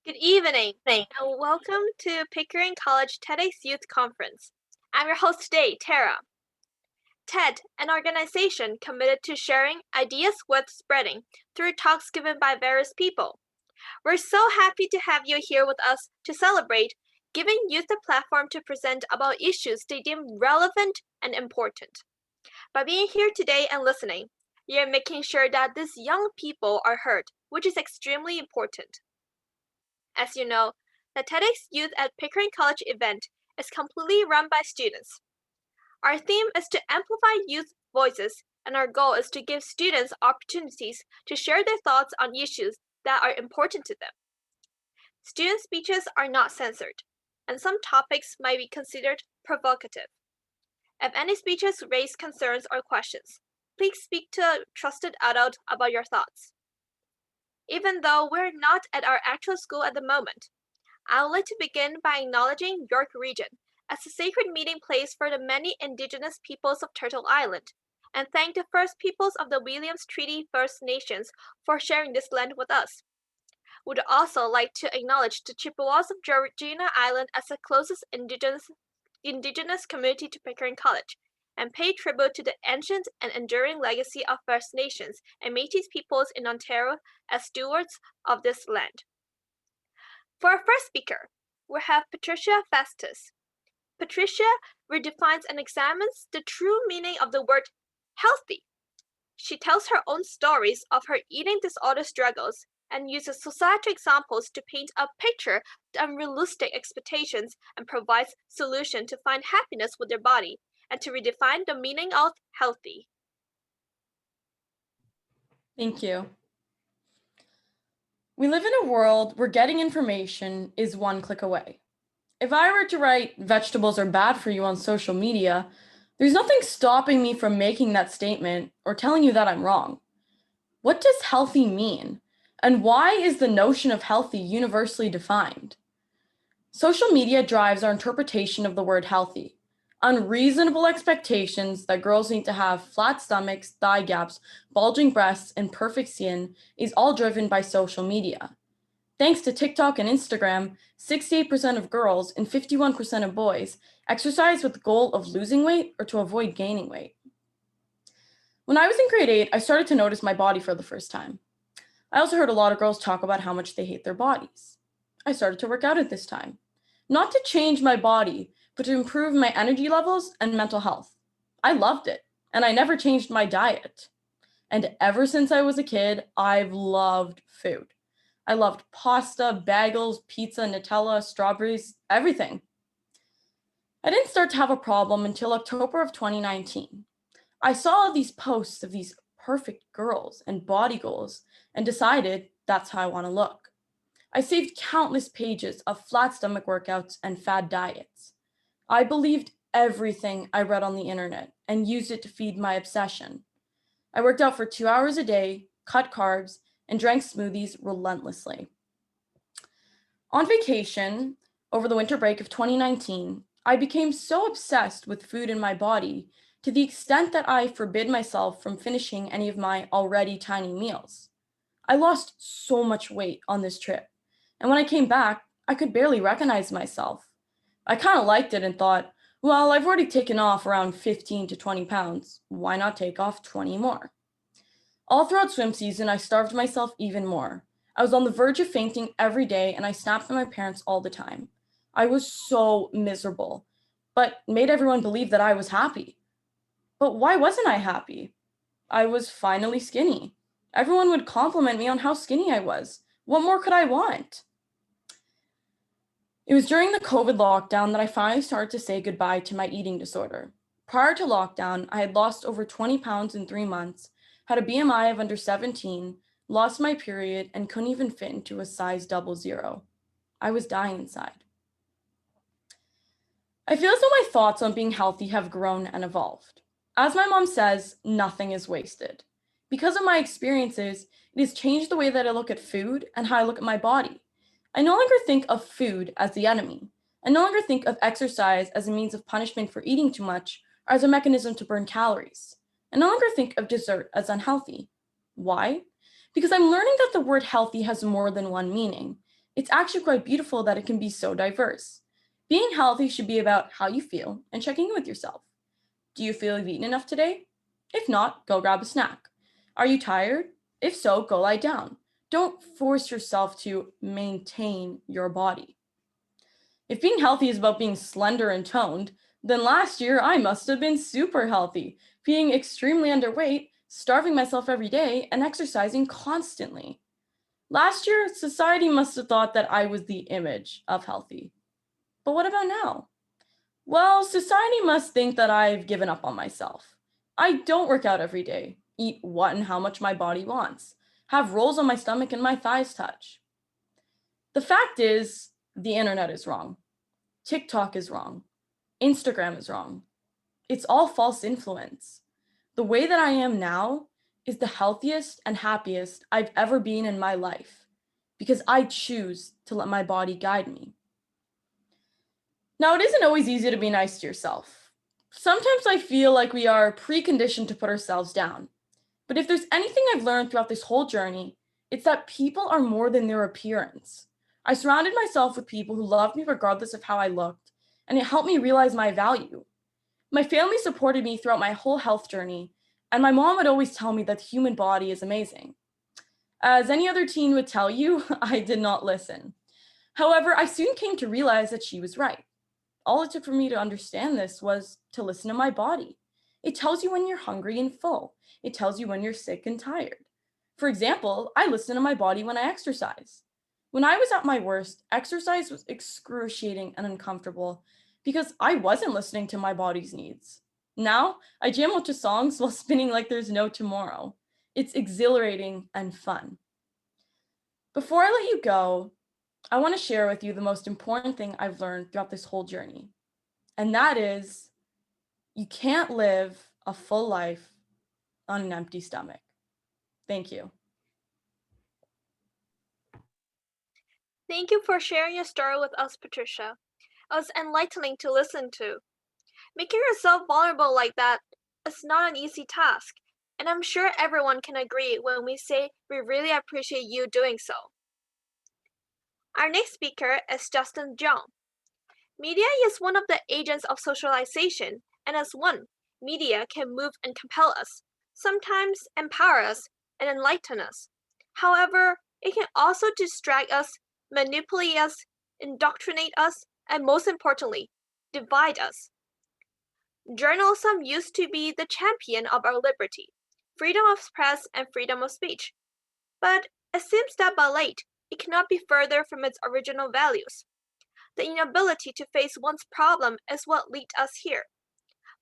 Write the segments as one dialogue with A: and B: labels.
A: Good evening, and welcome to Pickering College TEDx Youth Conference. I'm your host today, Tara. TED, an organization committed to sharing ideas worth spreading through talks given by various people. We're so happy to have you here with us to celebrate, giving youth a platform to present about issues they deem relevant and important. By being here today and listening, you're making sure that these young people are heard, which is extremely important. As you know, the TEDx Youth at Pickering College event is completely run by students. Our theme is to amplify youth voices, and our goal is to give students opportunities to share their thoughts on issues that are important to them. Student speeches are not censored, and some topics might be considered provocative. If any speeches raise concerns or questions, please speak to a trusted adult about your thoughts. Even though we're not at our actual school at the moment, I would like to begin by acknowledging York Region as a sacred meeting place for the many indigenous peoples of Turtle Island, and thank the First Peoples of the Williams Treaty First Nations for sharing this land with us. Would also like to acknowledge the Chippewas of Georgina Island as the closest indigenous community to Pickering College, and pay tribute to the ancient and enduring legacy of First Nations and Métis peoples in Ontario as stewards of this land. For our first speaker, we have Patricia Festus. Patricia redefines and examines the true meaning of the word healthy. She tells her own stories of her eating disorder struggles and uses societal examples to paint a picture of unrealistic expectations and provides solutions to find happiness with their body and to redefine the meaning of healthy.
B: Thank you. We live in a world where getting information is one click away. If I were to write vegetables are bad for you on social media, there's nothing stopping me from making that statement or telling you that I'm wrong. What does healthy mean? And why is the notion of healthy universally defined? Social media drives our interpretation of the word healthy. Unreasonable expectations that girls need to have flat stomachs, thigh gaps, bulging breasts, and perfect skin is all driven by social media. Thanks to TikTok and Instagram, 68% of girls and 51% of boys exercise with the goal of losing weight or to avoid gaining weight. When I was in grade 8, I started to notice my body for the first time. I also heard a lot of girls talk about how much they hate their bodies. I started to work out at this time, not to change my body, but to improve my energy levels and mental health. I loved it, and I never changed my diet. And ever since I was a kid, I've loved food. I loved pasta, bagels, pizza, Nutella, strawberries, everything. I didn't start to have a problem until October of 2019. I saw these posts of these perfect girls and body goals and decided that's how I want to look. I saved countless pages of flat stomach workouts and fad diets. I believed everything I read on the internet and used it to feed my obsession. I worked out for 2 hours a day, cut carbs, and drank smoothies relentlessly. On vacation, over the winter break of 2019, I became so obsessed with food and my body to the extent that I forbid myself from finishing any of my already tiny meals. I lost so much weight on this trip, and when I came back, I could barely recognize myself. I kind of liked it and thought, well, I've already taken off around 15 to 20 pounds. Why not take off 20 more? All throughout swim season, I starved myself even more. I was on the verge of fainting every day, and I snapped at my parents all the time. I was so miserable, but made everyone believe that I was happy. But why wasn't I happy? I was finally skinny. Everyone would compliment me on how skinny I was. What more could I want? It was during the COVID lockdown that I finally started to say goodbye to my eating disorder. Prior to lockdown, I had lost over 20 pounds in 3 months, had a BMI of under 17, lost my period, and couldn't even fit into a size 00. I was dying inside. I feel as though my thoughts on being healthy have grown and evolved. As my mom says, nothing is wasted. Because of my experiences, it has changed the way that I look at food and how I look at my body. I no longer think of food as the enemy. I no longer think of exercise as a means of punishment for eating too much or as a mechanism to burn calories. I no longer think of dessert as unhealthy. Why? Because I'm learning that the word healthy has more than one meaning. It's actually quite beautiful that it can be so diverse. Being healthy should be about how you feel and checking in with yourself. Do you feel you've eaten enough today? If not, go grab a snack. Are you tired? If so, go lie down. Don't force yourself to maintain your body. If being healthy is about being slender and toned, then last year I must have been super healthy, being extremely underweight, starving myself every day, and exercising constantly. Last year, society must have thought that I was the image of healthy. But what about now? Well, society must think that I've given up on myself. I don't work out every day, eat what and how much my body wants, have rolls on my stomach and my thighs touch. The fact is, the internet is wrong. TikTok is wrong. Instagram is wrong. It's all false influence. The way that I am now is the healthiest and happiest I've ever been in my life because I choose to let my body guide me. Now, it isn't always easy to be nice to yourself. Sometimes I feel like we are preconditioned to put ourselves down. But if there's anything I've learned throughout this whole journey, it's that people are more than their appearance. I surrounded myself with people who loved me regardless of how I looked, and it helped me realize my value. My family supported me throughout my whole health journey, and my mom would always tell me that the human body is amazing. As any other teen would tell you, I did not listen. However, I soon came to realize that she was right. All it took for me to understand this was to listen to my body. It tells you when you're hungry and full. It tells you when you're sick and tired. For example, I listen to my body when I exercise. When I was at my worst, exercise was excruciating and uncomfortable because I wasn't listening to my body's needs. Now, I jam out to songs while spinning like there's no tomorrow. It's exhilarating and fun. Before I let you go, I want to share with you the most important thing I've learned throughout this whole journey. And that is, you can't live a full life on an empty stomach. Thank you.
A: Thank you for sharing your story with us, Patricia. It was enlightening to listen to. Making yourself vulnerable like that is not an easy task, and I'm sure everyone can agree when we say we really appreciate you doing so. Our next speaker is Justin John. Media is one of the agents of socialization, and as one, media can move and compel us, sometimes empower us, and enlighten us. However, it can also distract us, manipulate us, indoctrinate us, and most importantly, divide us. Journalism used to be the champion of our liberty, freedom of press, and freedom of speech. But it seems that by late, it cannot be further from its original values. The inability to face one's problem is what led us here.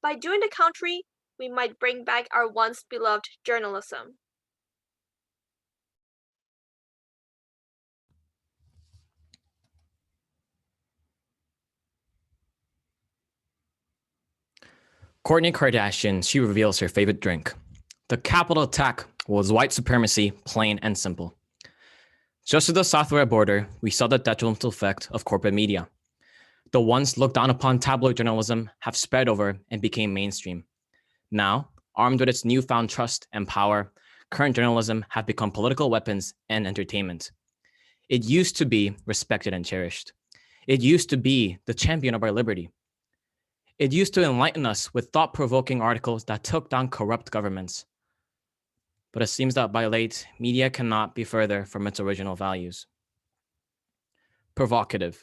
A: By doing the contrary, we might bring back our once beloved journalism.
C: Kourtney Kardashian, she reveals her favorite drink. The capital attack was white supremacy, plain and simple. Just to the southwest border, we saw the detrimental effect of corporate media. The once looked down upon tabloid journalism have spread over and became mainstream. Now, armed with its newfound trust and power, current journalism have become political weapons and entertainment. It used to be respected and cherished. It used to be the champion of our liberty. It used to enlighten us with thought-provoking articles that took down corrupt governments. But it seems that by late, media cannot be further from its original values. Provocative,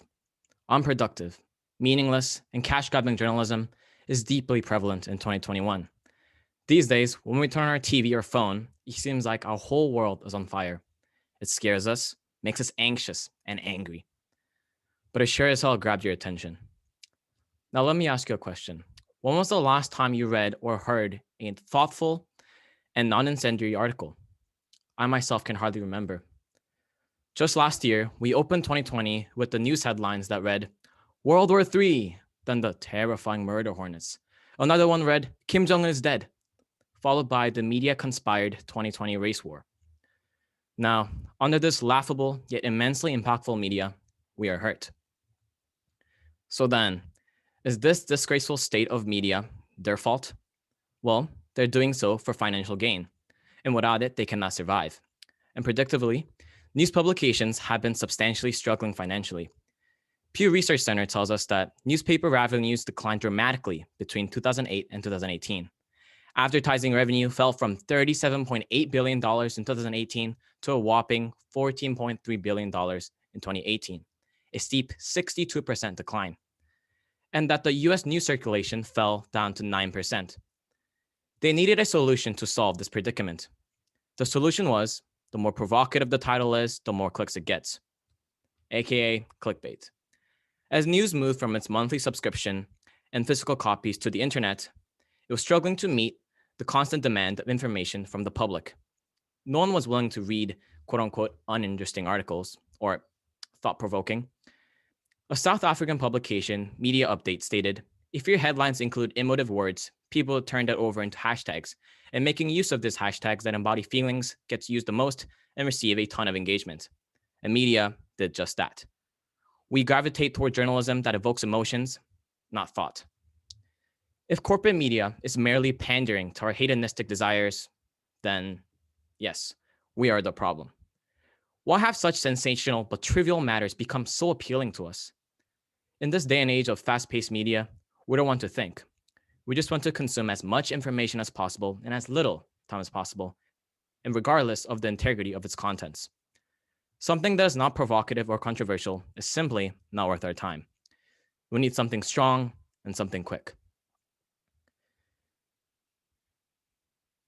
C: unproductive, meaningless, and cash-grabbing journalism is deeply prevalent in 2021. These days, when we turn on our TV or phone, it seems like our whole world is on fire. It scares us, makes us anxious and angry. But it sure as hell grabbed your attention. Now, let me ask you a question. When was the last time you read or heard a thoughtful and non-incendiary article? I myself can hardly remember. Just last year, we opened 2020 with the news headlines that read, World War III, then the terrifying murder hornets. Another one read, Kim Jong-un is dead, followed by the media-conspired 2020 race war. Now, under this laughable yet immensely impactful media, we are hurt. So then, is this disgraceful state of media their fault? Well, they're doing so for financial gain, and without it, they cannot survive. And predictably, news publications have been substantially struggling financially. Pew Research Center tells us that newspaper revenues declined dramatically between 2008 and 2018. Advertising revenue fell from $37.8 billion in 2018 to a whopping $14.3 billion in 2018, a steep 62% decline. And that the US news circulation fell down to 9%. They needed a solution to solve this predicament. The solution was, the more provocative the title is, the more clicks it gets, aka clickbait. As news moved from its monthly subscription and physical copies to the internet, it was struggling to meet the constant demand of information from the public. No one was willing to read quote unquote uninteresting articles or thought-provoking. A South African publication, Media Update, stated, if your headlines include emotive words, people turn that over into hashtags, and making use of these hashtags that embody feelings gets used the most and receive a ton of engagement. And media did just that. We gravitate toward journalism that evokes emotions, not thought. If corporate media is merely pandering to our hedonistic desires, then yes, we are the problem. Why have such sensational but trivial matters become so appealing to us? In this day and age of fast-paced media, we don't want to think. We just want to consume as much information as possible in as little time as possible, and regardless of the integrity of its contents. Something that is not provocative or controversial is simply not worth our time. We need something strong and something quick.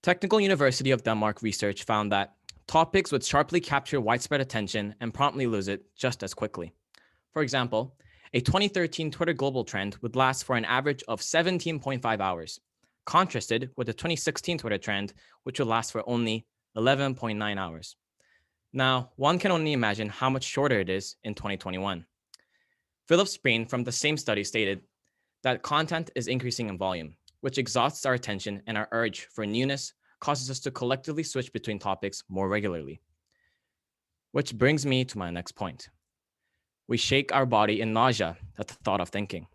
C: Technical University of Denmark research found that topics would sharply capture widespread attention and promptly lose it just as quickly. For example, a 2013 Twitter global trend would last for an average of 17.5 hours, contrasted with the 2016 Twitter trend, which would last for only 11.9 hours. Now, one can only imagine how much shorter it is in 2021. Philip Sprain from the same study stated that content is increasing in volume, which exhausts our attention, and our urge for newness causes us to collectively switch between topics more regularly. Which brings me to my next point. We shake our body in nausea at the thought of thinking.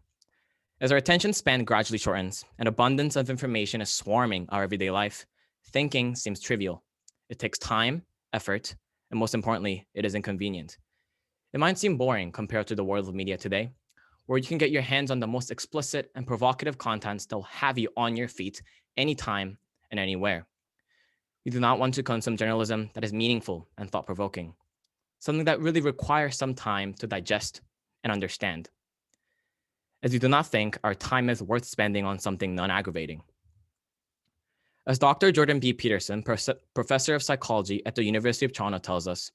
C: As our attention span gradually shortens and abundance of information is swarming our everyday life, thinking seems trivial. It takes time, effort, and most importantly, it is inconvenient. It might seem boring compared to the world of media today, where you can get your hands on the most explicit and provocative contents that will have you on your feet anytime and anywhere. We do not want to consume journalism that is meaningful and thought-provoking, something that really requires some time to digest and understand, as we do not think our time is worth spending on something non-aggravating. As Dr. Jordan B. Peterson, professor of psychology at the University of Toronto, tells us,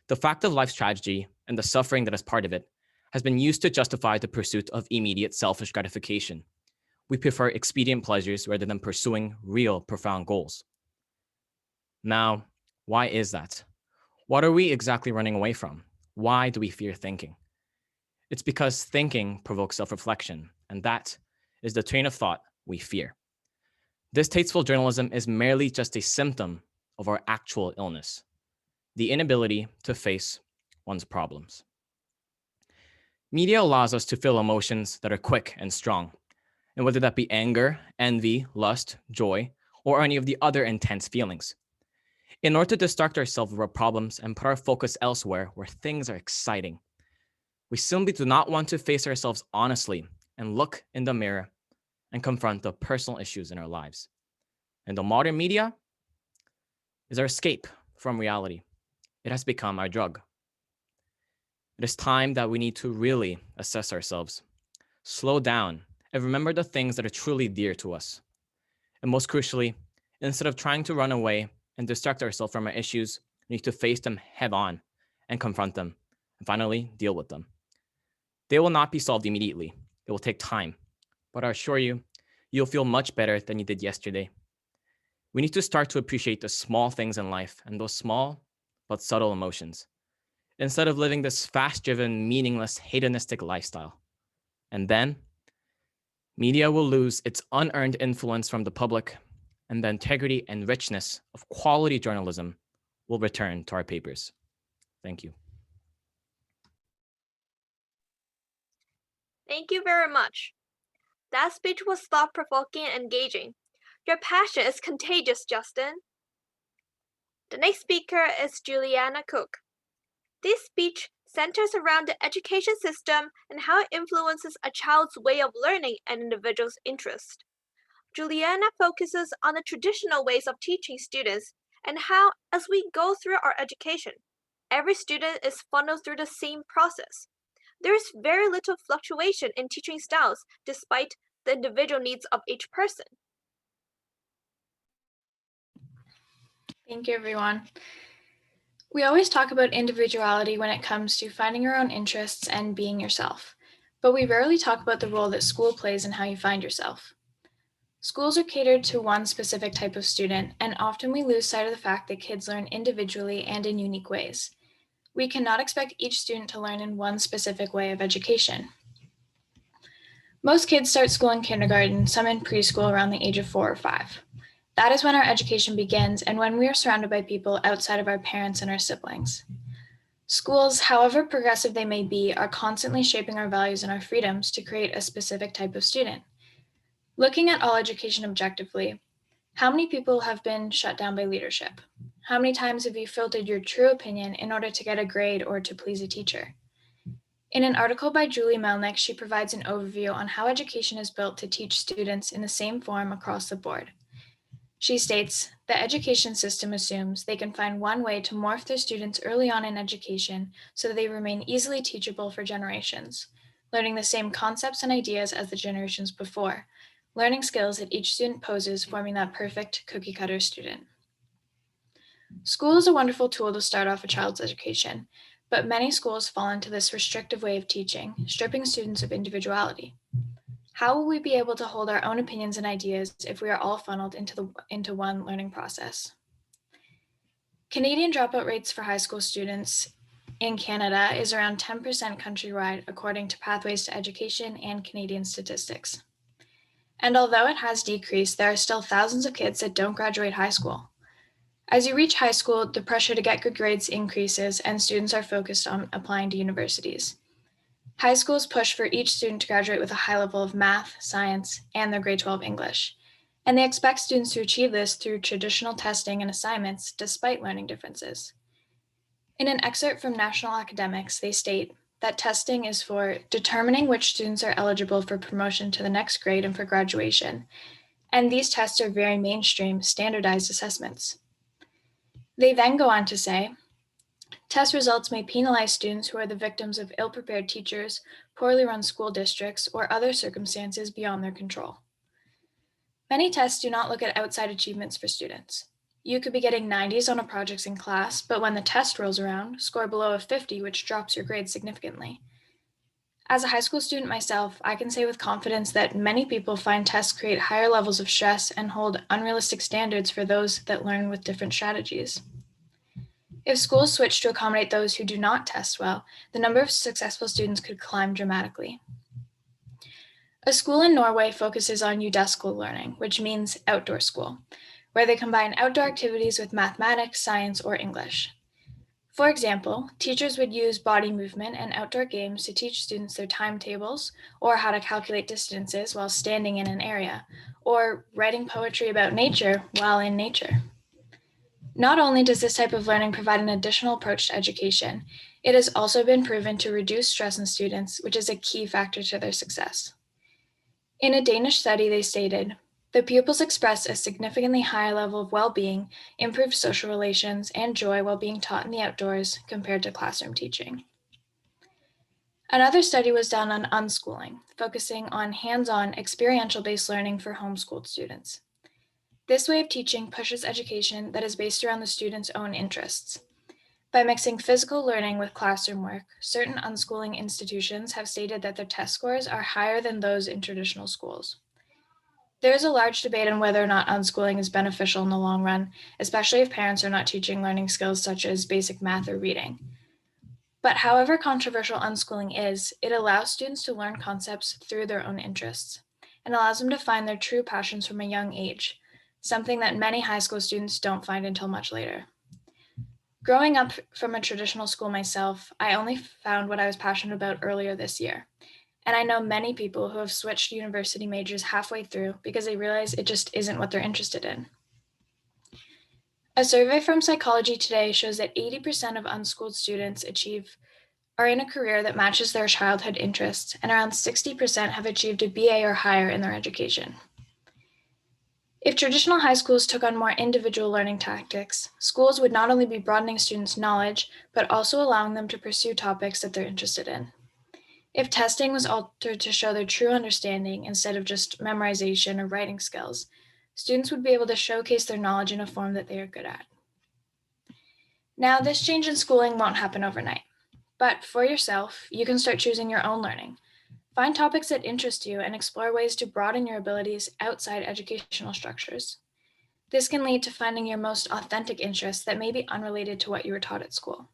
C: the fact of life's tragedy and the suffering that is part of it has been used to justify the pursuit of immediate selfish gratification. We prefer expedient pleasures rather than pursuing real, profound goals. Now, why is that? What are we exactly running away from? Why do we fear thinking? It's because thinking provokes self-reflection, and that is the train of thought we fear. Distasteful journalism is merely just a symptom of our actual illness, the inability to face one's problems. Media allows us to feel emotions that are quick and strong, and whether that be anger, envy, lust, joy, or any of the other intense feelings. In order to distract ourselves of our problems and put our focus elsewhere where things are exciting, we simply do not want to face ourselves honestly and look in the mirror and confront the personal issues in our lives. And the modern media is our escape from reality. It has become our drug. It is time that we need to really assess ourselves, slow down, and remember the things that are truly dear to us. And most crucially, instead of trying to run away and distract ourselves from our issues, we need to face them head on and confront them, and finally deal with them. They will not be solved immediately. It will take time, but I assure you, you'll feel much better than you did yesterday. We need to start to appreciate the small things in life and those small but subtle emotions, instead of living this fast-driven, meaningless, hedonistic lifestyle. And then, media will lose its unearned influence from the public, and the integrity and richness of quality journalism will return to our papers. Thank you.
A: Thank you very much. That speech was thought-provoking and engaging. Your passion is contagious, Justin. The next speaker is Juliana Cook. This speech centers around the education system and how it influences a child's way of learning and individual's interest. Juliana focuses on the traditional ways of teaching students and how, as we go through our education, every student is funneled through the same process. There is very little fluctuation in teaching styles despite the individual needs of each person.
D: Thank you, everyone. We always talk about individuality when it comes to finding your own interests and being yourself, but we rarely talk about the role that school plays in how you find yourself. Schools are catered to one specific type of student, and often we lose sight of the fact that kids learn individually and in unique ways. We cannot expect each student to learn in one specific way of education. Most kids start school in kindergarten, some in preschool around the age of 4 or 5. That is when our education begins and when we are surrounded by people outside of our parents and our siblings. Schools, however progressive they may be, are constantly shaping our values and our freedoms to create a specific type of student. Looking at all education objectively, how many people have been shut down by leadership? How many times have you filtered your true opinion in order to get a grade or to please a teacher? In an article by Julie Melnick, she provides an overview on how education is built to teach students in the same form across the board. She states, the education system assumes they can find one way to morph their students early on in education so that they remain easily teachable for generations, learning the same concepts and ideas as the generations before, learning skills that each student poses, forming that perfect cookie-cutter student. School is a wonderful tool to start off a child's education, but many schools fall into this restrictive way of teaching, stripping students of individuality. How will we be able to hold our own opinions and ideas if we are all funneled into one learning process? Canadian dropout rates for high school students in Canada is around 10% countrywide, according to Pathways to Education and Canadian statistics. And although it has decreased, there are still thousands of kids that don't graduate high school. As you reach high school, the pressure to get good grades increases and students are focused on applying to universities. High schools push for each student to graduate with a high level of math, science, and their grade 12 English. And they expect students to achieve this through traditional testing and assignments despite learning differences. In an excerpt from National Academics, they state that testing is for determining which students are eligible for promotion to the next grade and for graduation. And these tests are very mainstream, standardized assessments. They then go on to say, test results may penalize students who are the victims of ill-prepared teachers, poorly run school districts, or other circumstances beyond their control. Many tests do not look at outside achievements for students. You could be getting 90s on a project in class, but when the test rolls around, score below a 50, which drops your grade significantly. As a high school student myself, I can say with confidence that many people find tests create higher levels of stress and hold unrealistic standards for those that learn with different strategies. If schools switch to accommodate those who do not test well, the number of successful students could climb dramatically. A school in Norway focuses on udeskole learning, which means outdoor school, where they combine outdoor activities with mathematics, science, or English. For example, teachers would use body movement and outdoor games to teach students their timetables or how to calculate distances while standing in an area, or writing poetry about nature while in nature. Not only does this type of learning provide an additional approach to education, it has also been proven to reduce stress in students, which is a key factor to their success. In a Danish study, they stated, the pupils express a significantly higher level of well-being, improved social relations, and joy while being taught in the outdoors compared to classroom teaching. Another study was done on unschooling, focusing on hands-on, experiential-based learning for homeschooled students. This way of teaching pushes education that is based around the student's own interests. By mixing physical learning with classroom work, certain unschooling institutions have stated that their test scores are higher than those in traditional schools. There is a large debate on whether or not unschooling is beneficial in the long run, especially if parents are not teaching learning skills such as basic math or reading. But however controversial unschooling is, it allows students to learn concepts through their own interests and allows them to find their true passions from a young age, something that many high school students don't find until much later. Growing up from a traditional school myself, I only found what I was passionate about earlier this year. And I know many people who have switched university majors halfway through because they realize it just isn't what they're interested in. A survey from Psychology Today shows that 80% of unschooled students are in a career that matches their childhood interests, and around 60% have achieved a BA or higher in their education. If traditional high schools took on more individual learning tactics, schools would not only be broadening students' knowledge, but also allowing them to pursue topics that they're interested in. If testing was altered to show their true understanding instead of just memorization or writing skills, students would be able to showcase their knowledge in a form that they are good at. Now, this change in schooling won't happen overnight, but for yourself, you can start choosing your own learning. Find topics that interest you and explore ways to broaden your abilities outside educational structures. This can lead to finding your most authentic interests that may be unrelated to what you were taught at school.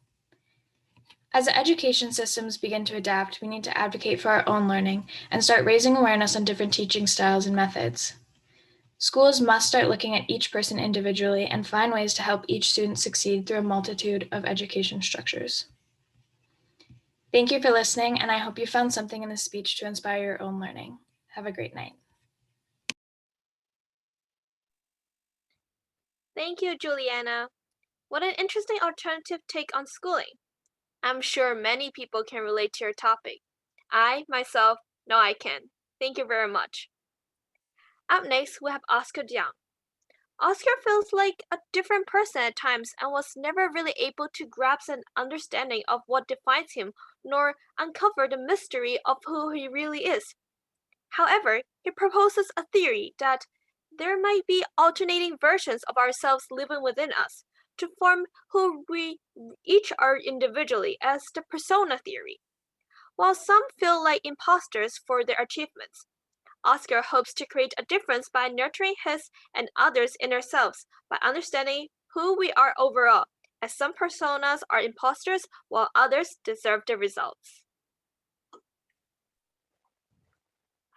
D: As education systems begin to adapt, we need to advocate for our own learning and start raising awareness on different teaching styles and methods. Schools must start looking at each person individually and find ways to help each student succeed through a multitude of education structures. Thank you for listening, and I hope you found something in this speech to inspire your own learning. Have a great night.
A: Thank you, Juliana. What an interesting alternative take on schooling. I'm sure many people can relate to your topic. I, myself, know I can. Thank you very much. Up next, we have Oscar Jiang. Oscar feels like a different person at times and was never really able to grasp an understanding of what defines him, nor uncover the mystery of who he really is. However, he proposes a theory that there might be alternating versions of ourselves living within us to form who we each are individually as the persona theory. While some feel like imposters for their achievements, Oscar hopes to create a difference by nurturing his and others' inner selves by understanding who we are overall, as some personas are imposters while others deserve the results.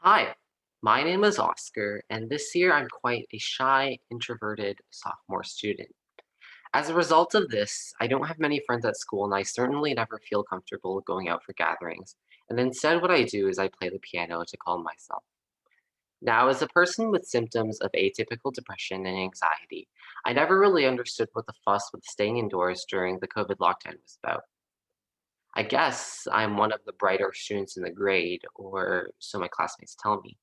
E: Hi, my name is Oscar, and this year I'm quite a shy, introverted sophomore student. As a result of this, I don't have many friends at school, and I certainly never feel comfortable going out for gatherings. And instead, what I do is I play the piano to calm myself. Now, as a person with symptoms of atypical depression and anxiety, I never really understood what the fuss with staying indoors during the COVID lockdown was about. I guess I'm one of the brighter students in the grade, or so my classmates tell me.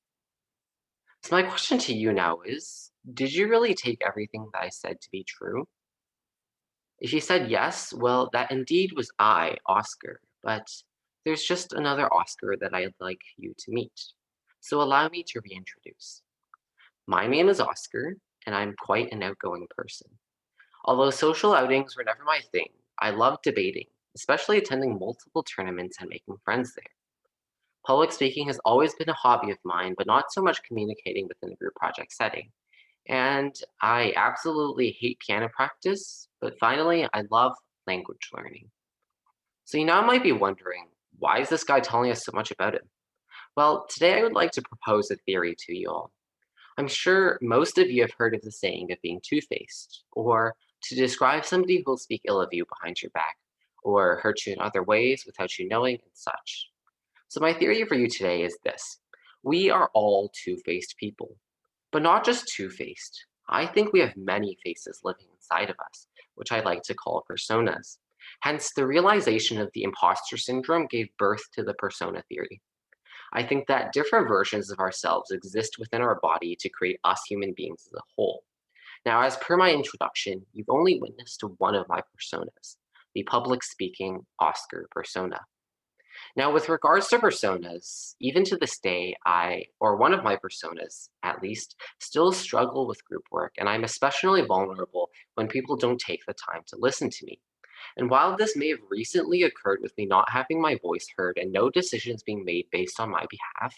E: So my question to you now is, did you really take everything that I said to be true? If you said yes, well, that indeed was I, Oscar, but there's just another Oscar that I'd like you to meet. So allow me to reintroduce. My name is Oscar, and I'm quite an outgoing person. Although social outings were never my thing, I love debating, especially attending multiple tournaments and making friends there. Public speaking has always been a hobby of mine, but not so much communicating within a group project setting. And I absolutely hate piano practice, but finally, I love language learning. So you now might be wondering, why is this guy telling us so much about him? Well, today I would like to propose a theory to you all. I'm sure most of you have heard of the saying of being two-faced, or to describe somebody who will speak ill of you behind your back, or hurt you in other ways without you knowing, and such. So my theory for you today is this. We are all two-faced people, but not just two-faced. I think we have many faces living inside of us, which I like to call personas. Hence, the realization of the imposter syndrome gave birth to the persona theory. I think that different versions of ourselves exist within our body to create us human beings as a whole. Now, as per my introduction, you've only witnessed one of my personas, the public speaking Oscar persona. Now, with regards to personas, even to this day, or one of my personas at least, still struggle with group work, and I'm especially vulnerable when people don't take the time to listen to me. And while this may have recently occurred with me not having my voice heard and no decisions being made based on my behalf,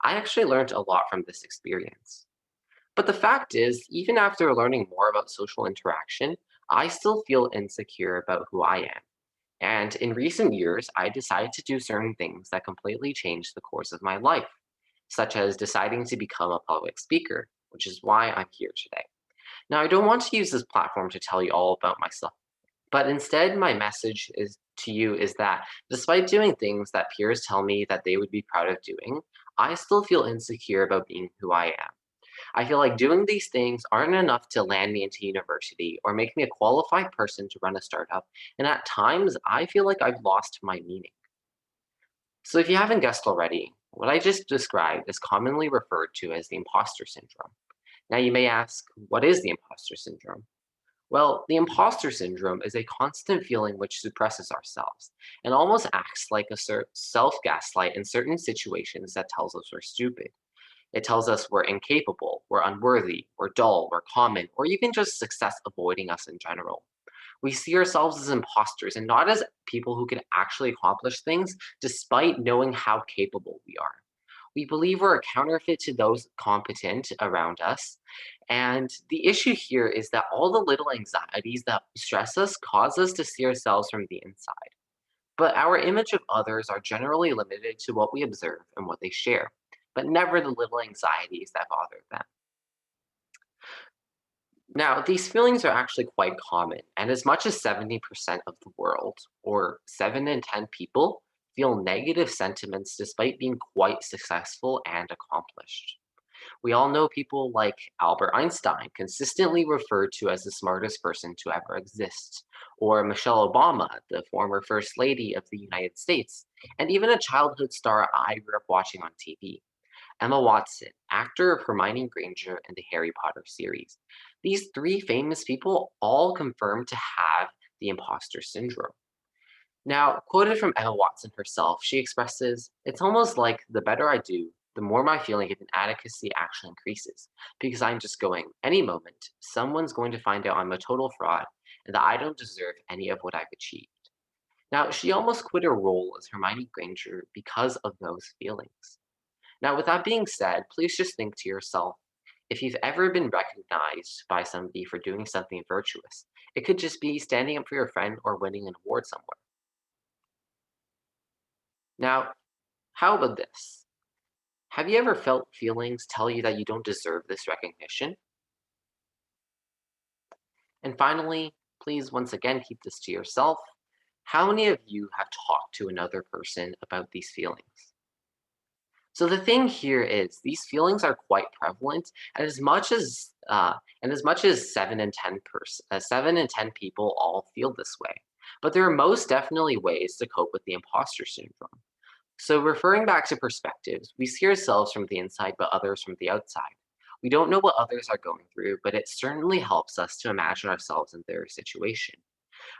E: I actually learned a lot from this experience. But the fact is, even after learning more about social interaction, I still feel insecure about who I am. And in recent years, I decided to do certain things that completely changed the course of my life, such as deciding to become a public speaker, which is why I'm here today. Now, I don't want to use this platform to tell you all about myself, but instead my message to you is that despite doing things that peers tell me that they would be proud of doing, I still feel insecure about being who I am. I feel like doing these things aren't enough to land me into university or make me a qualified person to run a startup, and at times I feel like I've lost my meaning. So if you haven't guessed already, what I just described is commonly referred to as the imposter syndrome. Now you may ask, what is the imposter syndrome? Well, the imposter syndrome is a constant feeling which suppresses ourselves and almost acts like a self gaslight in certain situations that tells us we're stupid. It tells us we're incapable, we're unworthy, we're dull, we're common, or even just success avoiding us in general. We see ourselves as imposters and not as people who can actually accomplish things despite knowing how capable we are. We believe we're a counterfeit to those competent around us. And the issue here is that all the little anxieties that stress us cause us to see ourselves from the inside. But our image of others are generally limited to what we observe and what they share, but never the little anxieties that bother them. Now, these feelings are actually quite common, and as much as 70% of the world, or 7 in 10 people, feel negative sentiments despite being quite successful and accomplished. We all know people like Albert Einstein, consistently referred to as the smartest person to ever exist, or Michelle Obama, the former First Lady of the United States, and even a childhood star I grew up watching on TV. Emma Watson, actor of Hermione Granger in the Harry Potter series. These three famous people all confirmed to have the imposter syndrome. Now, quoted from Emma Watson herself, she expresses, "It's almost like the better I do, the more my feeling of inadequacy actually increases, because I'm just going, any moment, someone's going to find out I'm a total fraud and that I don't deserve any of what I've achieved." Now, she almost quit her role as Hermione Granger because of those feelings. Now, with that being said, please just think to yourself, if you've ever been recognized by somebody for doing something virtuous, it could just be standing up for your friend or winning an award somewhere. Now, how about this? Have you ever felt feelings tell you that you don't deserve this recognition? And finally, please once again keep this to yourself. How many of you have talked to another person about these feelings? So the thing here is these feelings are quite prevalent, and as much as 7 in 10 people all feel this way. But there are most definitely ways to cope with the imposter syndrome. So referring back to perspectives, we see ourselves from the inside but others from the outside. We don't know what others are going through, but it certainly helps us to imagine ourselves in their situation.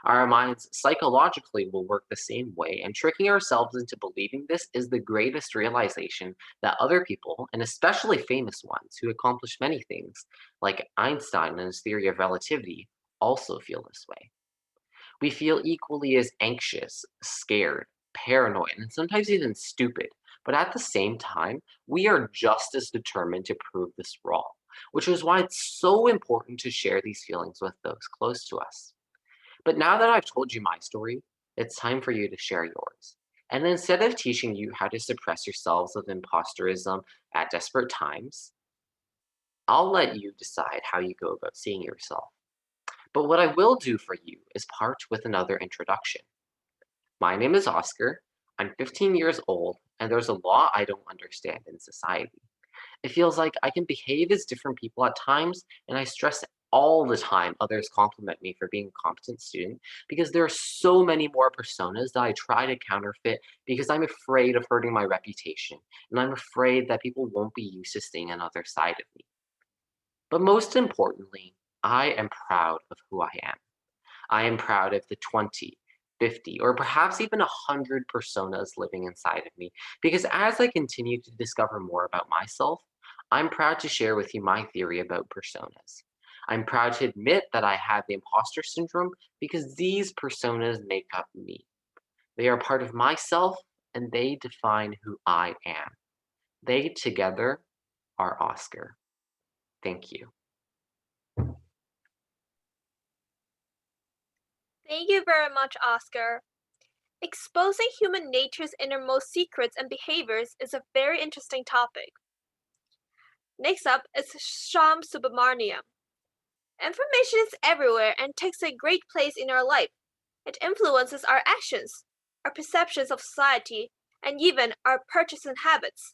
E: Our minds psychologically will work the same way, and tricking ourselves into believing this is the greatest realization that other people, and especially famous ones who accomplish many things, like Einstein and his theory of relativity, also feel this way. We feel equally as anxious, scared, paranoid, and sometimes even stupid. But at the same time, we are just as determined to prove this wrong, which is why it's so important to share these feelings with those close to us. But now that I've told you my story, it's time for you to share yours. And instead of teaching you how to suppress yourselves of imposterism at desperate times, I'll let you decide how you go about seeing yourself. But what I will do for you is part with another introduction. My name is Oscar. I'm 15 years old, and there's a lot I don't understand in society. It feels like I can behave as different people at times, and I stress all the time others compliment me for being a competent student because there are so many more personas that I try to counterfeit because I'm afraid of hurting my reputation, and I'm afraid that people won't be used to seeing another side of me. But most importantly, I am proud of who I am. I am proud of the 20, 50, or perhaps even 100 personas living inside of me, because as I continue to discover more about myself, I'm proud to share with you my theory about personas. I'm proud to admit that I have the imposter syndrome because these personas make up me. They are part of myself and they define who I am. They together are Oscar. Thank you.
A: Thank you very much, Oscar. Exposing human nature's innermost secrets and behaviors is a very interesting topic. Next up is Sham Subramaniam. Information is everywhere and takes a great place in our life. It influences our actions, our perceptions of society, and even our purchasing habits.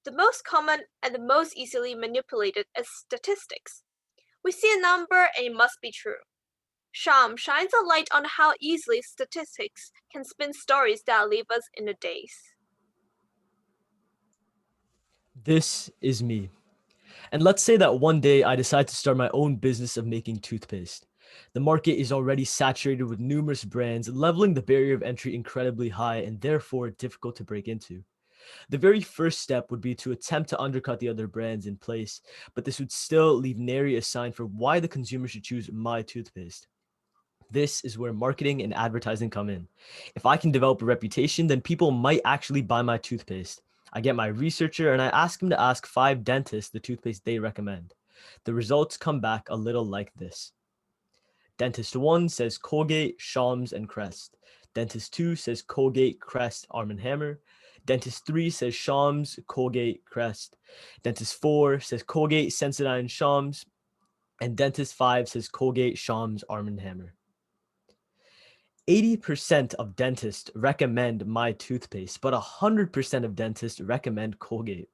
A: The most common and the most easily manipulated is statistics. We see a number and it must be true. Sham shines a light on how easily statistics can spin stories that leave us in a daze.
F: This is me. And let's say that one day I decide to start my own business of making toothpaste. The market is already saturated with numerous brands, leveling the barrier of entry incredibly high and therefore difficult to break into. The very first step would be to attempt to undercut the other brands in place, but this would still leave nary a sign for why the consumer should choose my toothpaste. This is where marketing and advertising come in. If I can develop a reputation, then people might actually buy my toothpaste. I get my researcher and I ask him to ask 5 dentists the toothpaste they recommend. The results come back a little like this. Dentist 1 says Colgate, Shams, and Crest. Dentist 2 says Colgate, Crest, Arm & Hammer. Dentist 3 says Shams, Colgate, Crest. Dentist 4 says Colgate, Sensodyne, Shams. And Dentist 5 says Colgate, Shams, Arm & Hammer. 80% of dentists recommend my toothpaste, but 100% of dentists recommend Colgate.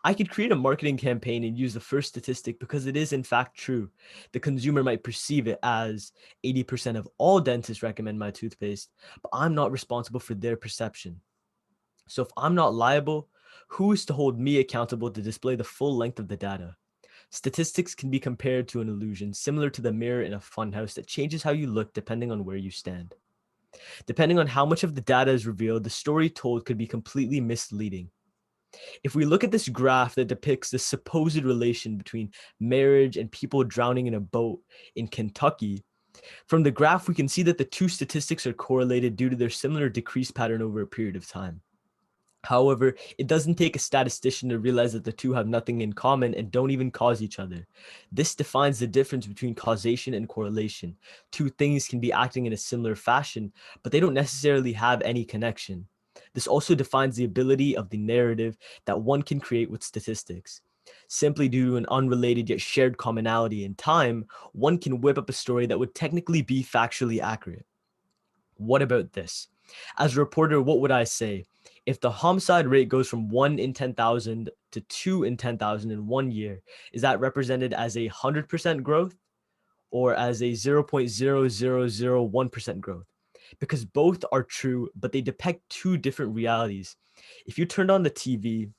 F: I could create a marketing campaign and use the first statistic because it is in fact true. The consumer might perceive it as 80% of all dentists recommend my toothpaste, but I'm not responsible for their perception. So if I'm not liable, who is to hold me accountable to display the full length of the data? Statistics can be compared to an illusion, similar to the mirror in a funhouse that changes how you look depending on where you stand. Depending on how much of the data is revealed, the story told could be completely misleading. If we look at this graph that depicts the supposed relation between marriage and people drowning in a boat in Kentucky, from the graph we can see that the two statistics are correlated due to their similar decrease pattern over a period of time. However, it doesn't take a statistician to realize that the two have nothing in common and don't even cause each other. This defines the difference between causation and correlation. Two things can be acting in a similar fashion, but they don't necessarily have any connection. This also defines the ability of the narrative that one can create with statistics. Simply due to an unrelated yet shared commonality in time, one can whip up a story that would technically be factually accurate. What about this? As a reporter, what would I say? If the homicide rate goes from 1 in 10,000 to 2 in 10,000 in 1 year, is that represented as a 100% growth or as a 0.0001% growth? Because both are true, but they depict two different realities. If you turned on the TV,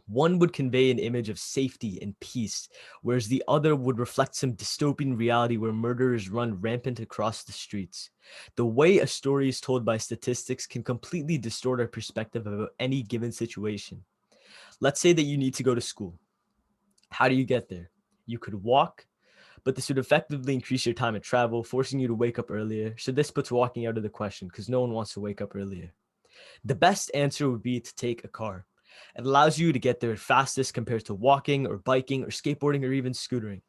F: one would convey an image of safety and peace, whereas the other would reflect some dystopian reality where murderers run rampant across the streets. The way a story is told by statistics can completely distort our perspective about any given situation. Let's say that you need to go to school. How do you get there? You could walk, but this would effectively increase your time of travel, forcing you to wake up earlier. So this puts walking out of the question because no one wants to wake up earlier. The best answer would be to take a car. It allows you to get there fastest compared to walking or biking or skateboarding or even scootering.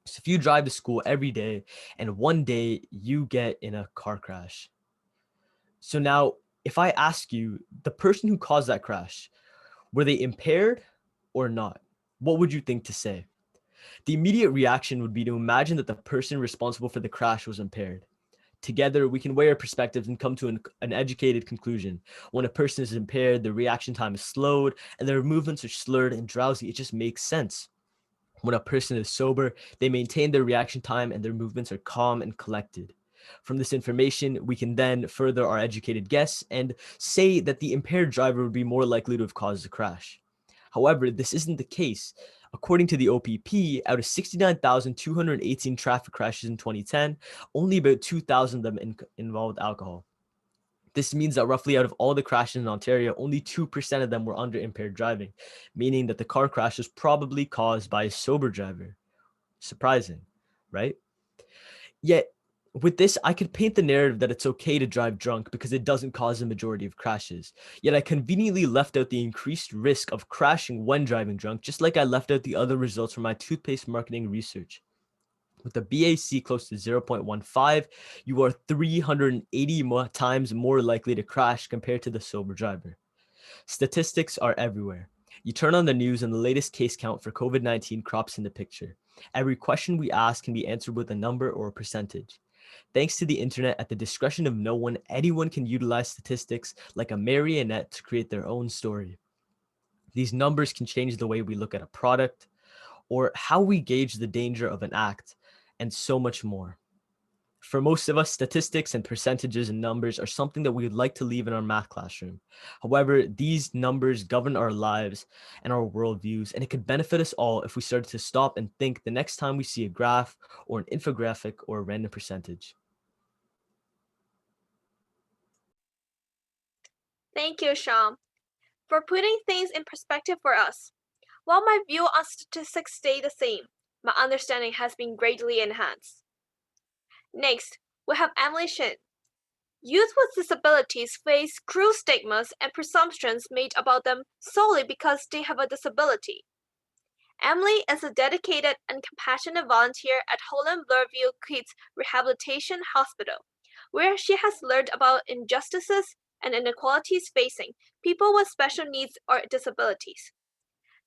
F: So if you drive to school every day and one day you get in a car crash. So now if I ask you, the person who caused that crash, were they impaired or not? What would you think to say? The immediate reaction would be to imagine that the person responsible for the crash was impaired. Together, we can weigh our perspectives and come to an educated conclusion. When a person is impaired, their reaction time is slowed and their movements are slurred and drowsy. It just makes sense. When a person is sober, they maintain their reaction time and their movements are calm and collected. From this information, we can then further our educated guess and say that the impaired driver would be more likely to have caused the crash. However, this isn't the case. According to the OPP, out of 69,218 traffic crashes in 2010, only about 2,000 of them involved alcohol. This means that roughly out of all the crashes in Ontario, only 2% of them were under impaired driving, meaning that the car crash was probably caused by a sober driver. Surprising, right? Yet, with this, I could paint the narrative that it's okay to drive drunk because it doesn't cause the majority of crashes. Yet I conveniently left out the increased risk of crashing when driving drunk, just like I left out the other results from my toothpaste marketing research. With a BAC close to 0.15, you are 380 times more likely to crash compared to the sober driver. Statistics are everywhere. You turn on the news and the latest case count for COVID-19 crops in the picture. Every question we ask can be answered with a number or a percentage. Thanks to the internet, at the discretion of no one, anyone can utilize statistics like a marionette to create their own story. These numbers can change the way we look at a product or how we gauge the danger of an act, and so much more. For most of us, statistics and percentages and numbers are something that we would like to leave in our math classroom. However, these numbers govern our lives and our worldviews, and it could benefit us all if we started to stop and think the next time we see a graph or an infographic or a random percentage.
A: Thank you, Sean, for putting things in perspective for us. While my view on statistics stay the same, my understanding has been greatly enhanced. Next, we have Emily Shin. Youth with disabilities face cruel stigmas and presumptions made about them solely because they have a disability. Emily is a dedicated and compassionate volunteer at Holland Bloorview Kids Rehabilitation Hospital, where she has learned about injustices and inequalities facing people with special needs or disabilities.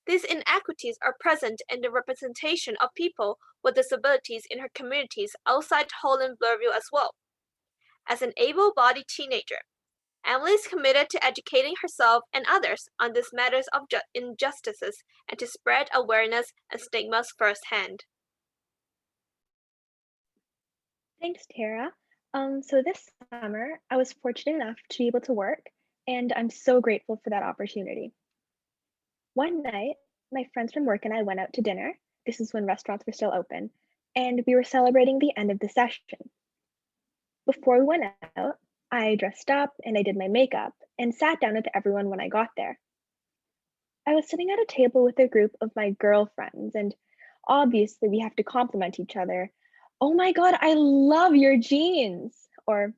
A: These inequities are present in the representation of people with disabilities in her communities outside Holland Bloorview as well. As an able-bodied teenager, Emily is committed to educating herself and others on these matters of injustices and to spread awareness and stigmas firsthand.
G: Thanks, Tara. So this summer, I was fortunate enough to be able to work, and I'm so grateful for that opportunity. One night, my friends from work and I went out to dinner. This is when restaurants were still open, and we were celebrating the end of the session. Before we went out, I dressed up and I did my makeup and sat down with everyone when I got there. I was sitting at a table with a group of my girlfriends, and obviously we have to compliment each other. Oh my God, I love your jeans. Or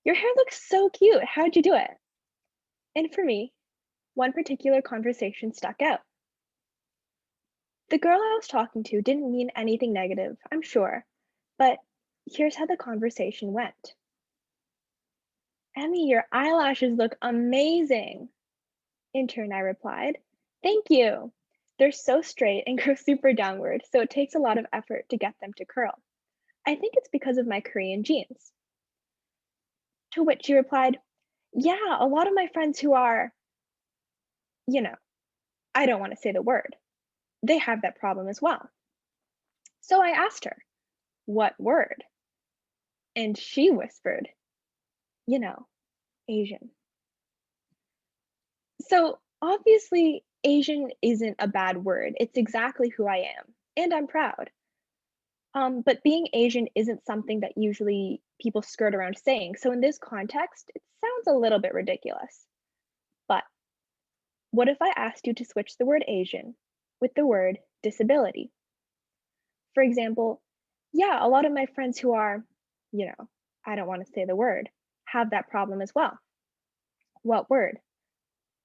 G: your hair looks so cute. How'd you do it? And for me, one particular conversation stuck out. The girl I was talking to didn't mean anything negative, I'm sure, but here's how the conversation went. Emmy, your eyelashes look amazing. In turn, I replied, thank you. They're so straight and go super downward, so it takes a lot of effort to get them to curl. I think it's because of my Korean genes. To which she replied, yeah, a lot of my friends who are, I don't want to say the word, they have that problem as well. So I asked her, what word? And she whispered, Asian. So obviously, Asian isn't a bad word. It's exactly who I am, and I'm proud. But being Asian isn't something that usually people skirt around saying. So in this context, it sounds a little bit ridiculous. But what if I asked you to switch the word Asian with the word disability? For example, yeah, a lot of my friends who are, I don't want to say the word, have that problem as well. What word?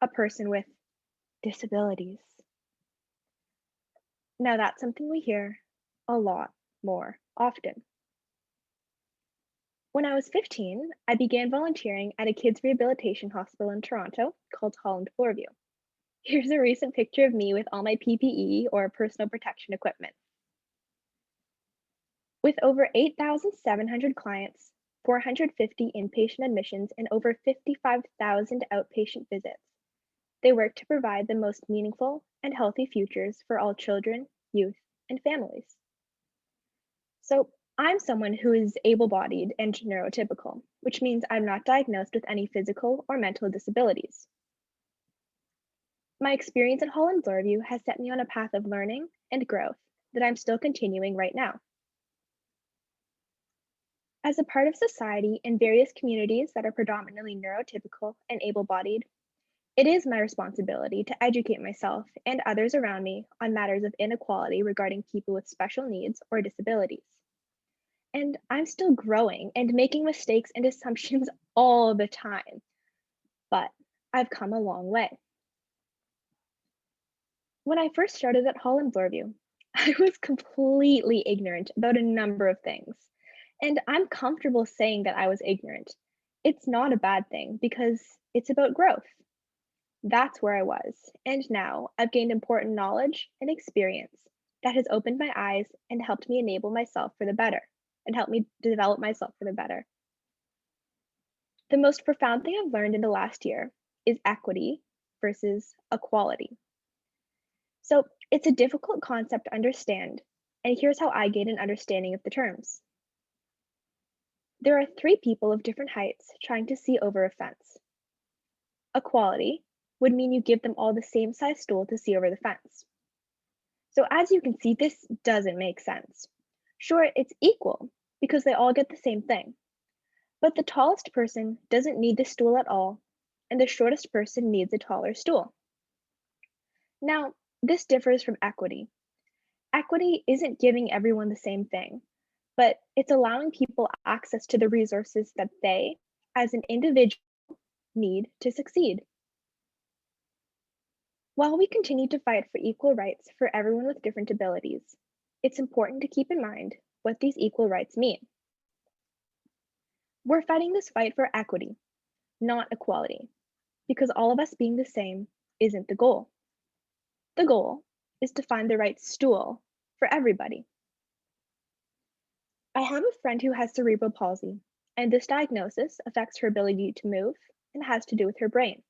G: A person with disabilities. Now that's something we hear a lot more often. When I was 15, I began volunteering at a kids rehabilitation hospital in Toronto called Holland Bloorview. Here's a recent picture of me with all my PPE or personal protection equipment. With over 8,700 clients, 450 inpatient admissions, and over 55,000 outpatient visits, they work to provide the most meaningful and healthy futures for all children, youth, and families. So I'm someone who is able-bodied and neurotypical, which means I'm not diagnosed with any physical or mental disabilities. My experience at Holland Bloorview has set me on a path of learning and growth that I'm still continuing right now. As a part of society in various communities that are predominantly neurotypical and able-bodied, it is my responsibility to educate myself and others around me on matters of inequality regarding people with special needs or disabilities. And I'm still growing and making mistakes and assumptions all the time, but I've come a long way. When I first started at Holland Bloorview, I was completely ignorant about a number of things, and I'm comfortable saying that I was ignorant. It's not a bad thing because it's about growth. That's where I was, and now I've gained important knowledge and experience that has opened my eyes and helped me enable myself for the better, and helped me develop myself for the better. The most profound thing I've learned in the last year is equity versus equality. So it's a difficult concept to understand, and here's how I gain an understanding of the terms. There are three people of different heights trying to see over a fence. Equality would mean you give them all the same size stool to see over the fence. So as you can see, this doesn't make sense. Sure, it's equal because they all get the same thing, but the tallest person doesn't need the stool at all, and the shortest person needs a taller stool. Now, this differs from equity. Equity isn't giving everyone the same thing, but it's allowing people access to the resources that they, as an individual, need to succeed. While we continue to fight for equal rights for everyone with different abilities, it's important to keep in mind what these equal rights mean. We're fighting this fight for equity, not equality, because all of us being the same isn't the goal. The goal is to find the right stool for everybody. I have a friend who has cerebral palsy, and this diagnosis affects her ability to move and has to do with her brain.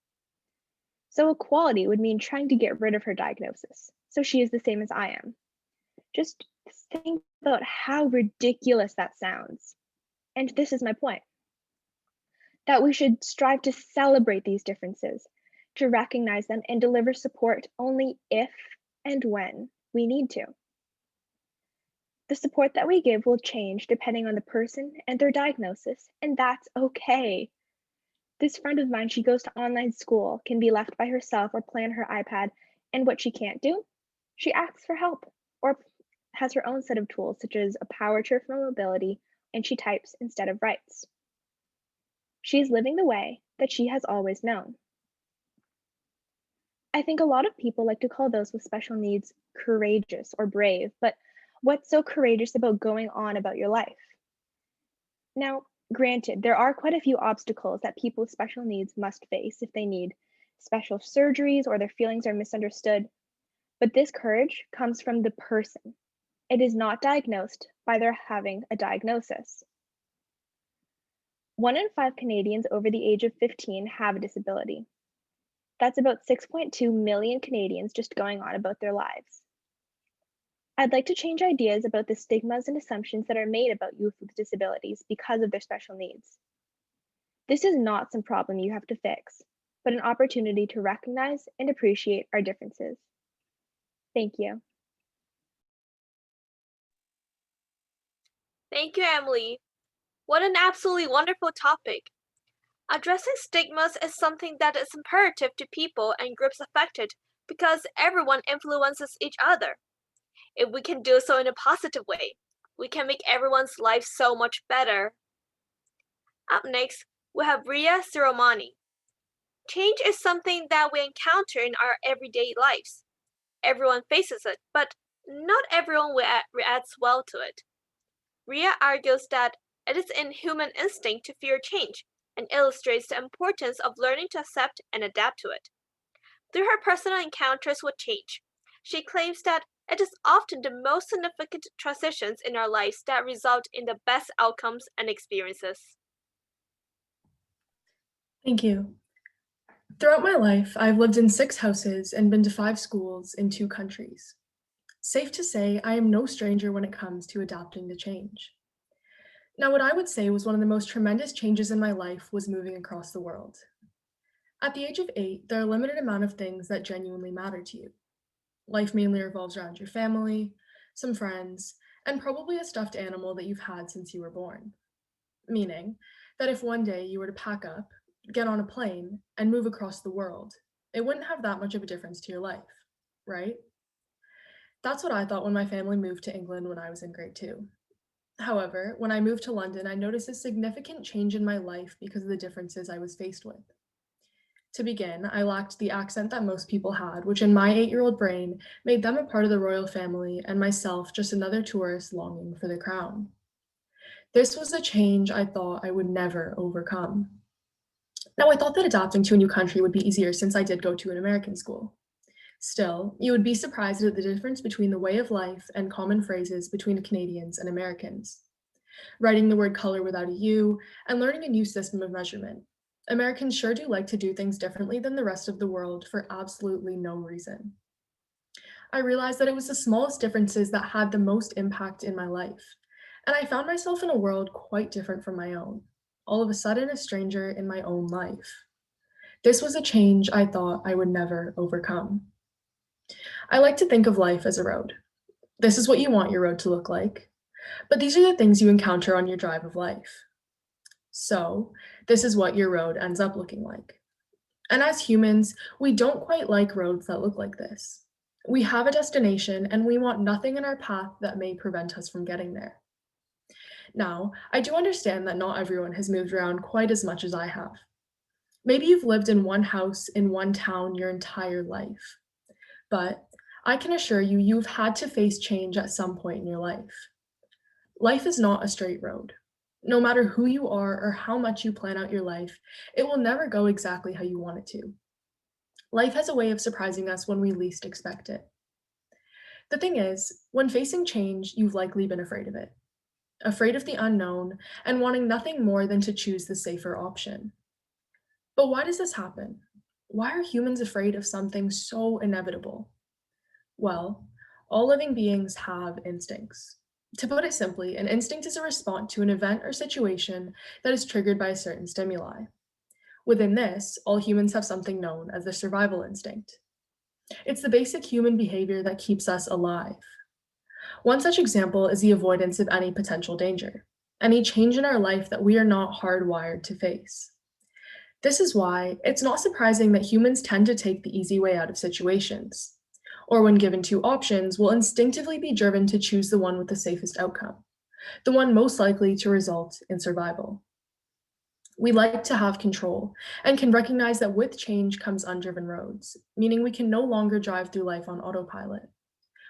G: So equality would mean trying to get rid of her diagnosis, so she is the same as I am. Just think about how ridiculous that sounds. And this is my point. That we should strive to celebrate these differences, to recognize them and deliver support only if and when we need to. The support that we give will change depending on the person and their diagnosis, and that's okay. This friend of mine, she goes to online school, can be left by herself or play on her iPad, and what she can't do, she asks for help or has her own set of tools, such as a power chair for mobility, and she types instead of writes. She is living the way that she has always known. I think a lot of people like to call those with special needs courageous or brave, but what's so courageous about going on about your life? Now, granted, there are quite a few obstacles that people with special needs must face if they need special surgeries or their feelings are misunderstood, but this courage comes from the person. It is not diagnosed by their having a diagnosis. 1 in 5 Canadians over the age of 15 have a disability. That's about 6.2 million Canadians just going on about their lives. I'd like to change ideas about the stigmas and assumptions that are made about youth with disabilities because of their special needs. This is not some problem you have to fix, but an opportunity to recognize and appreciate our differences. Thank you.
A: Thank you, Emily. What an absolutely wonderful topic. Addressing stigmas is something that is imperative to people and groups affected because everyone influences each other. If we can do so in a positive way, we can make everyone's life so much better. Up next, we have Ria Siromani. Change is something that we encounter in our everyday lives. Everyone faces it, but not everyone reacts well to it. Ria argues that it is in human instinct to fear change and illustrates the importance of learning to accept and adapt to it. Through her personal encounters with change, she claims that it is often the most significant transitions in our lives that result in the best outcomes and experiences.
H: Thank you. Throughout my life, I've lived in 6 houses and been to 5 schools in 2 countries. Safe to say, I am no stranger when it comes to adapting to change. Now, what I would say was one of the most tremendous changes in my life was moving across the world. At the age of 8, there are a limited amount of things that genuinely matter to you. Life mainly revolves around your family, some friends, and probably a stuffed animal that you've had since you were born. Meaning that if one day you were to pack up, get on a plane, and move across the world, it wouldn't have that much of a difference to your life, right? That's what I thought when my family moved to England when I was in grade 2. However, when I moved to London, I noticed a significant change in my life because of the differences I was faced with. To begin, I lacked the accent that most people had, which in my 8-year-old brain made them a part of the royal family and myself just another tourist longing for the crown. This was a change I thought I would never overcome. Now, I thought that adapting to a new country would be easier since I did go to an American school. Still, you would be surprised at the difference between the way of life and common phrases between Canadians and Americans. Writing the word color without a U, and learning a new system of measurement. Americans sure do like to do things differently than the rest of the world for absolutely no reason. I realized that it was the smallest differences that had the most impact in my life. And I found myself in a world quite different from my own, all of a sudden a stranger in my own life. This was a change I thought I would never overcome. I like to think of life as a road. This is what you want your road to look like, but these are the things you encounter on your drive of life. So, this is what your road ends up looking like. And as humans, we don't quite like roads that look like this. We have a destination and we want nothing in our path that may prevent us from getting there. Now, I do understand that not everyone has moved around quite as much as I have. Maybe you've lived in one house in one town your entire life. But I can assure you, you've had to face change at some point in your life. Life is not a straight road. No matter who you are or how much you plan out your life, it will never go exactly how you want it to. Life has a way of surprising us when we least expect it. The thing is, when facing change, you've likely been afraid of it. Afraid of the unknown and wanting nothing more than to choose the safer option. But why does this happen? Why are humans afraid of something so inevitable? Well, all living beings have instincts. To put it simply, an instinct is a response to an event or situation that is triggered by a certain stimuli. Within this, all humans have something known as the survival instinct. It's the basic human behavior that keeps us alive. One such example is the avoidance of any potential danger, any change in our life that we are not hardwired to face. This is why it's not surprising that humans tend to take the easy way out of situations, or when given two options, will instinctively be driven to choose the one with the safest outcome, the one most likely to result in survival. We like to have control and can recognize that with change comes undriven roads, meaning we can no longer drive through life on autopilot.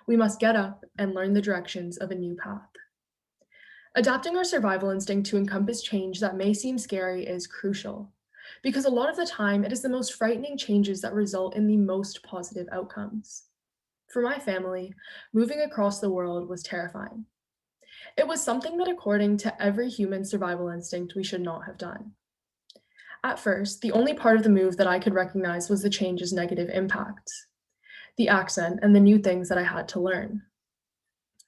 H: We must get up and learn the directions of a new path. Adapting our survival instinct to encompass change that may seem scary is crucial, because a lot of the time it is the most frightening changes that result in the most positive outcomes. For my family, moving across the world was terrifying. It was something that, according to every human survival instinct, we should not have done. At first, the only part of the move that I could recognize was the change's negative impacts, the accent, and the new things that I had to learn.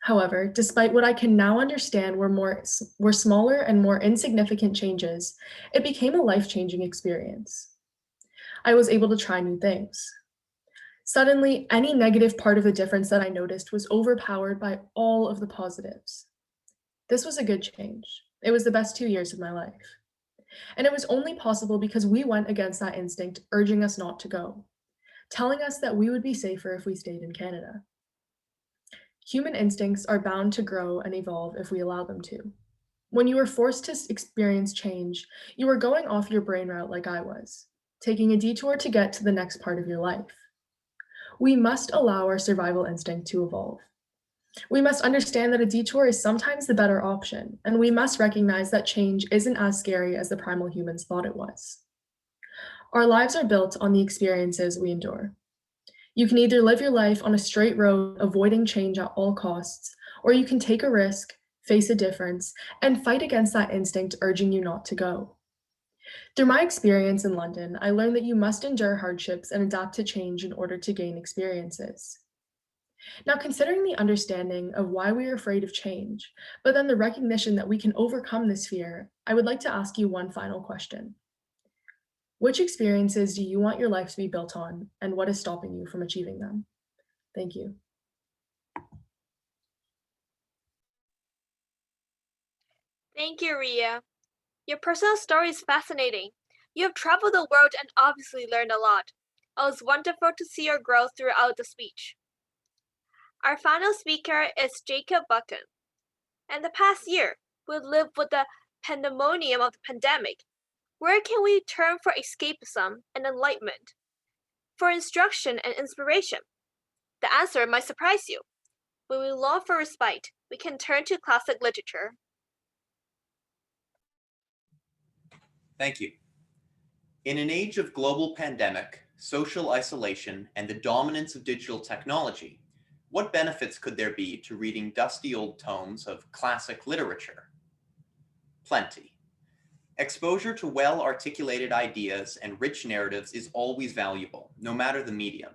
H: However, despite what I can now understand were smaller and more insignificant changes, it became a life-changing experience. I was able to try new things. Suddenly, any negative part of the difference that I noticed was overpowered by all of the positives. This was a good change. It was the best 2 years of my life. And it was only possible because we went against that instinct, urging us not to go, telling us that we would be safer if we stayed in Canada. Human instincts are bound to grow and evolve if we allow them to. When you are forced to experience change, you are going off your brain route like I was, taking a detour to get to the next part of your life. We must allow our survival instinct to evolve. We must understand that a detour is sometimes the better option, and we must recognize that change isn't as scary as the primal humans thought it was. Our lives are built on the experiences we endure. You can either live your life on a straight road, avoiding change at all costs, or you can take a risk, face a difference, and fight against that instinct urging you not to go. Through my experience in London, I learned that you must endure hardships and adapt to change in order to gain experiences. Now, considering the understanding of why we are afraid of change, but then the recognition that we can overcome this fear, I would like to ask you one final question. Which experiences do you want your life to be built on, and what is stopping you from achieving them? Thank you.
A: Thank you, Ria. Your personal story is fascinating. You have traveled the world and obviously learned a lot. It was wonderful to see your growth throughout the speech. Our final speaker is Jacob Buchan. In the past year, we've lived with the pandemonium of the pandemic. Where can we turn for escapism and enlightenment? For instruction and inspiration? The answer might surprise you. When we long for respite, we can turn to classic literature.
I: Thank you. In an age of global pandemic, social isolation, and the dominance of digital technology, what benefits could there be to reading dusty old tomes of classic literature? Plenty. Exposure to well-articulated ideas and rich narratives is always valuable, no matter the medium.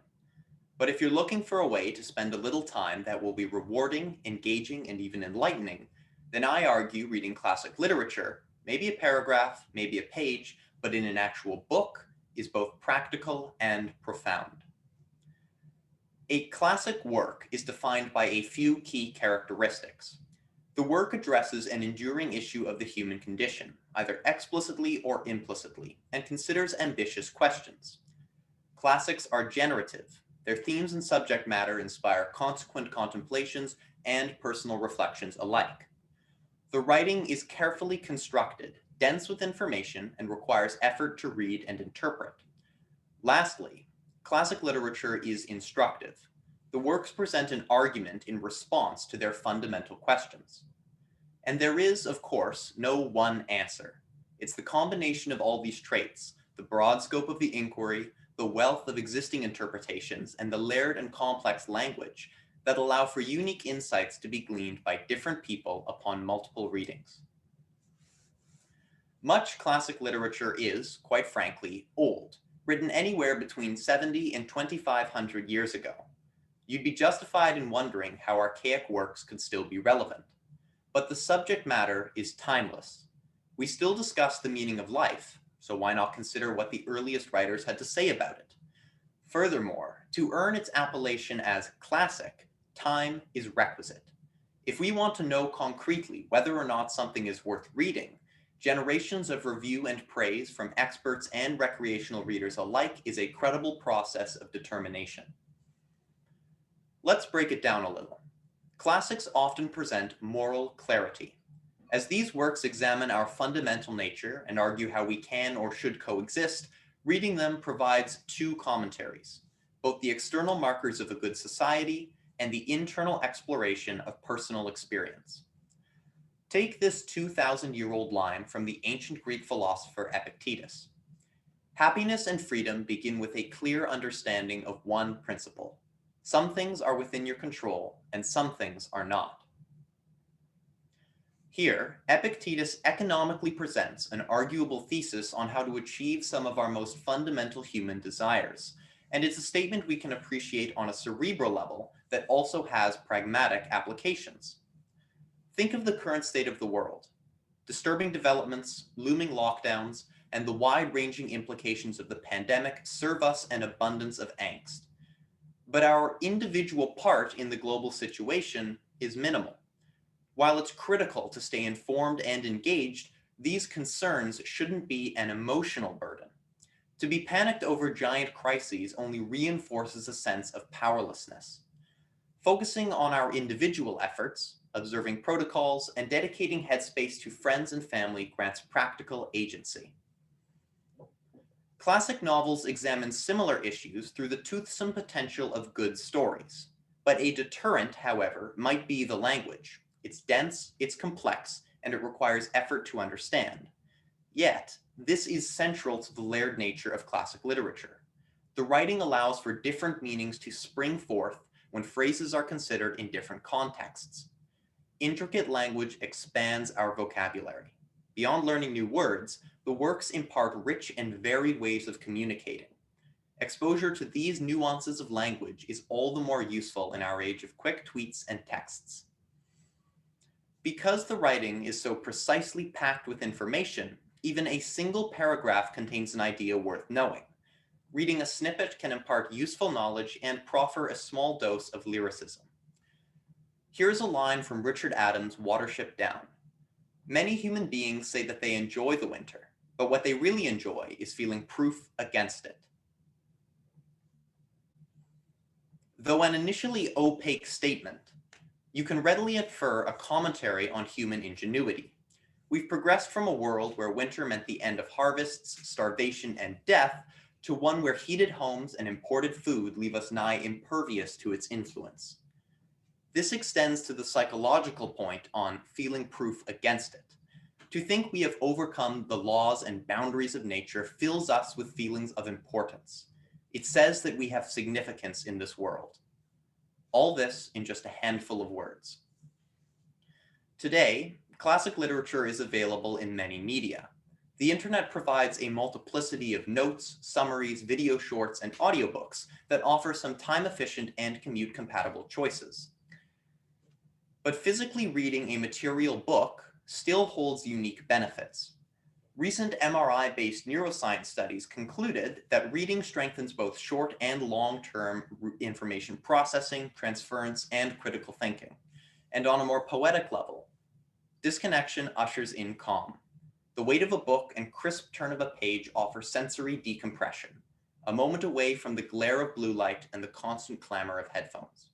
I: But if you're looking for a way to spend a little time that will be rewarding, engaging, and even enlightening, then I argue reading classic literature, maybe a paragraph, maybe a page, but in an actual book, is both practical and profound. A classic work is defined by a few key characteristics. The work addresses an enduring issue of the human condition, either explicitly or implicitly, and considers ambitious questions. Classics are generative. Their themes and subject matter inspire consequent contemplations and personal reflections alike. The writing is carefully constructed, dense with information, and requires effort to read and interpret. Lastly, classic literature is instructive. The works present an argument in response to their fundamental questions. And there is, of course, no one answer. It's the combination of all these traits, the broad scope of the inquiry, the wealth of existing interpretations, and the layered and complex language that allow for unique insights to be gleaned by different people upon multiple readings. Much classic literature is, quite frankly, old, written anywhere between 70 and 2,500 years ago. You'd be justified in wondering how archaic works could still be relevant. But the subject matter is timeless. We still discuss the meaning of life, so why not consider what the earliest writers had to say about it? Furthermore, to earn its appellation as classic, time is requisite. If we want to know concretely whether or not something is worth reading, generations of review and praise from experts and recreational readers alike is a credible process of determination. Let's break it down a little. Classics often present moral clarity. As these works examine our fundamental nature and argue how we can or should coexist, reading them provides two commentaries, both the external markers of a good society and the internal exploration of personal experience. Take this 2,000-year-old line from the ancient Greek philosopher Epictetus. Happiness and freedom begin with a clear understanding of one principle. Some things are within your control, and some things are not. Here, Epictetus economically presents an arguable thesis on how to achieve some of our most fundamental human desires, and it's a statement we can appreciate on a cerebral level that also has pragmatic applications. Think of the current state of the world. Disturbing developments, looming lockdowns, and the wide-ranging implications of the pandemic serve us an abundance of angst. But our individual part in the global situation is minimal. While it's critical to stay informed and engaged, these concerns shouldn't be an emotional burden. To be panicked over giant crises only reinforces a sense of powerlessness. Focusing on our individual efforts, observing protocols, and dedicating headspace to friends and family grants practical agency. Classic novels examine similar issues through the toothsome potential of good stories. But a deterrent, however, might be the language. It's dense, it's complex, and it requires effort to understand. Yet, this is central to the layered nature of classic literature. The writing allows for different meanings to spring forth when phrases are considered in different contexts. Intricate language expands our vocabulary. Beyond learning new words, the works impart rich and varied ways of communicating. Exposure to these nuances of language is all the more useful in our age of quick tweets and texts. Because the writing is so precisely packed with information, even a single paragraph contains an idea worth knowing. Reading a snippet can impart useful knowledge and proffer a small dose of lyricism. Here's a line from Richard Adams' Watership Down. Many human beings say that they enjoy the winter, but what they really enjoy is feeling proof against it. Though an initially opaque statement, you can readily infer a commentary on human ingenuity. We've progressed from a world where winter meant the end of harvests, starvation, and death, to one where heated homes and imported food leave us nigh impervious to its influence. This extends to the psychological point on feeling proof against it. To think we have overcome the laws and boundaries of nature fills us with feelings of importance. It says that we have significance in this world. All this in just a handful of words. Today, classic literature is available in many media. The internet provides a multiplicity of notes, summaries, video shorts, and audiobooks that offer some time-efficient and commute-compatible choices. But physically reading a material book still holds unique benefits. Recent MRI-based neuroscience studies concluded that reading strengthens both short and long-term information processing, transference, and critical thinking. And on a more poetic level, disconnection ushers in calm. The weight of a book and crisp turn of a page offer sensory decompression, a moment away from the glare of blue light and the constant clamor of headphones.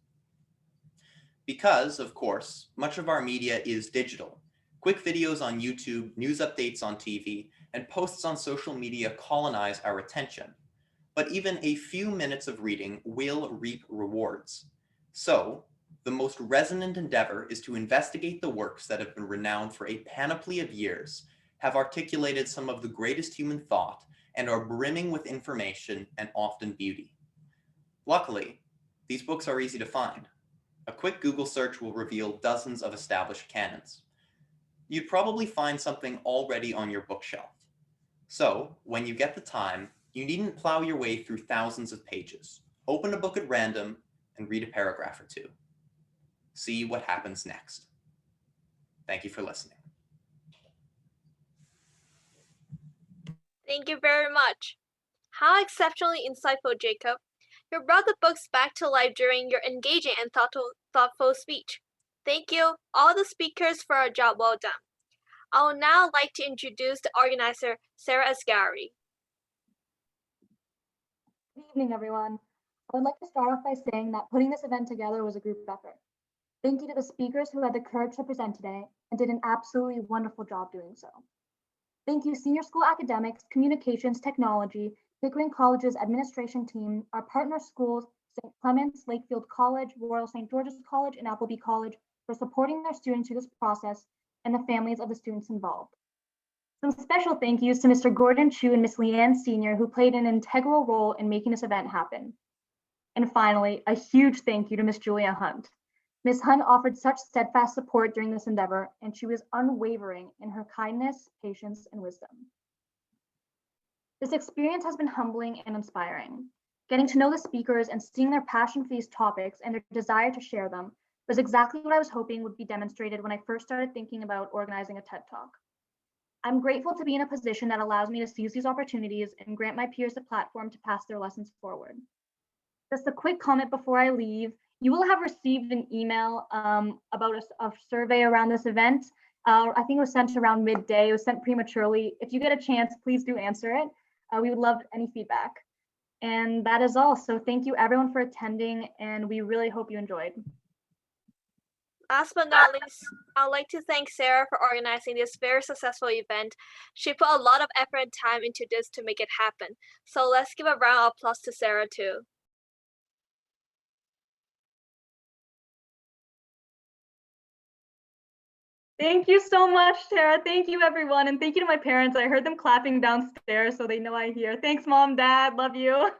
I: Because, of course, much of our media is digital. Quick videos on YouTube, news updates on TV, and posts on social media colonize our attention. But even a few minutes of reading will reap rewards. So, the most resonant endeavor is to investigate the works that have been renowned for a panoply of years, have articulated some of the greatest human thought, and are brimming with information and often beauty. Luckily, these books are easy to find. A quick Google search will reveal dozens of established canons. You'd probably find something already on your bookshelf. So, when you get the time, you needn't plow your way through thousands of pages. Open a book at random and read a paragraph or two. See what happens next. Thank you for listening.
A: Thank you very much. How exceptionally insightful, Jacob. You brought the books back to life during your engaging and thoughtful speech. Thank you, all the speakers, for a job well done. I would now like to introduce the organizer, Sarah Asghari.
J: Good evening, everyone. I would like to start off by saying that putting this event together was a group effort. Thank you to the speakers who had the courage to present today and did an absolutely wonderful job doing so. Thank you, senior school academics, communications, technology, Pickering College's administration team, our partner schools, St. Clements, Lakefield College, Royal St. George's College, and Appleby College for supporting their students through this process and the families of the students involved. Some special thank yous to Mr. Gordon Chu and Miss Leanne Sr., who played an integral role in making this event happen. And finally, a huge thank you to Miss Julia Hunt. Ms. Hunt offered such steadfast support during this endeavor, and she was unwavering in her kindness, patience, and wisdom. This experience has been humbling and inspiring. Getting to know the speakers and seeing their passion for these topics and their desire to share them was exactly what I was hoping would be demonstrated when I first started thinking about organizing a TED Talk. I'm grateful to be in a position that allows me to seize these opportunities and grant my peers a platform to pass their lessons forward. Just a quick comment before I leave. You will have received an email about a survey around this event. I think it was sent around midday. It was sent prematurely. If you get a chance, please do answer it. We would love any feedback. And that is all. So thank you everyone for attending, and we really hope you enjoyed.
A: Last but not least, I'd like to thank Sarah for organizing this very successful event. She put a lot of effort and time into this to make it happen. So let's give a round of applause to Sarah too.
J: Thank you so much, Tara. Thank you, everyone. And thank you to my parents. I heard them clapping downstairs, so they know I hear. Thanks, Mom, Dad. Love you.